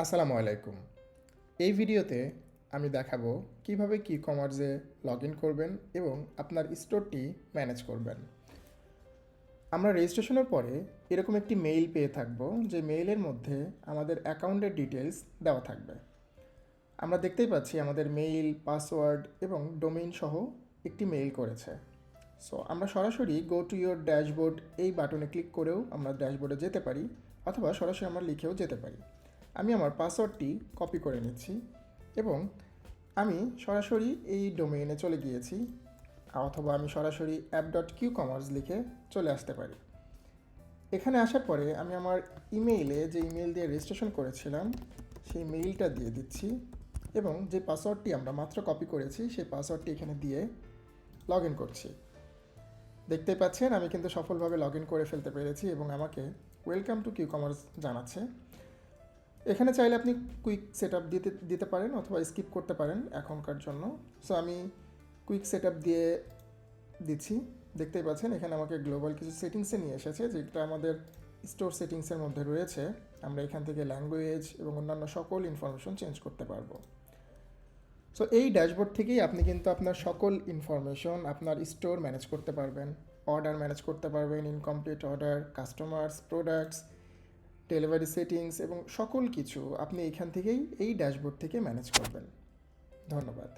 আসসালামু আলাইকুম। এই ভিডিওতে আমি দেখাবো কিভাবে কমার্সে লগ ইন করবেন এবং আপনার স্টোরটি ম্যানেজ করবেন। আমরা রেজিস্ট্রেশনের পরে এরকম একটি মেইল পেয়ে থাকব, যে মেইলের মধ্যে আমাদের অ্যাকাউন্টের ডিটেলস দেওয়া থাকবে। আমরা দেখতেই পাচ্ছি আমাদের মেইল, পাসওয়ার্ড এবং ডোমেইন সহ একটি মেইল করেছে। সো আমরা সরাসরি গো টু ইয়োর ড্যাশবোর্ড এই বাটনে ক্লিক করেও আমরা ড্যাশবোর্ডে যেতে পারি, অথবা সরাসরি আমরা লিখেও যেতে পারি। আমি আমার পাসওয়ার্ডটি কপি করে নিচ্ছি এবং আমি সরাসরি এই ডোমেইনে চলে গিয়েছি, অথবা আমি সরাসরি app.qcommerce লিখে চলে আসতে পারি। এখানে আসার পরে আমি আমার ইমেইলে যে ইমেইল দিয়ে রেজিস্ট্রেশন করেছিলাম সেই মেইলটা দিয়ে দিচ্ছি এবং যে পাসওয়ার্ডটি আমরা মাত্র কপি করেছি সেই পাসওয়ার্ডটি এখানে দিয়ে লগ ইন করছি। দেখতেই পাচ্ছেন আমি কিন্তু সফলভাবে লগ ইন করে ফেলতে পেরেছি এবং আমাকে ওয়েলকাম টু কিউকমার্স জানাচ্ছে। এখানে চাইলে আপনি কুইক সেট আপ দিতে পারেন অথবা স্কিপ করতে পারেন এখনকার জন্য। সো আমি কুইক সেট আপ দিয়ে দিচ্ছি। দেখতেই পাচ্ছেন এখানে আমাকে গ্লোবাল কিছু সেটিংসে নিয়ে এসেছে, যেটা আমাদের স্টোর সেটিংসের মধ্যে রয়েছে। আমরা এখান থেকে ল্যাঙ্গুয়েজ এবং অন্যান্য সকল ইনফরমেশন চেঞ্জ করতে পারবো। সো এই ড্যাশবোর্ড থেকেই আপনি কিন্তু আপনার সকল ইনফরমেশন, আপনার স্টোর ম্যানেজ করতে পারবেন, অর্ডার ম্যানেজ করতে পারবেন, incomplete order, customers, products, delivery settings এবং সকল কিছু আপনি এখান থেকেই এই ড্যাশবোর্ড থেকে ম্যানেজ করবেন। ধন্যবাদ।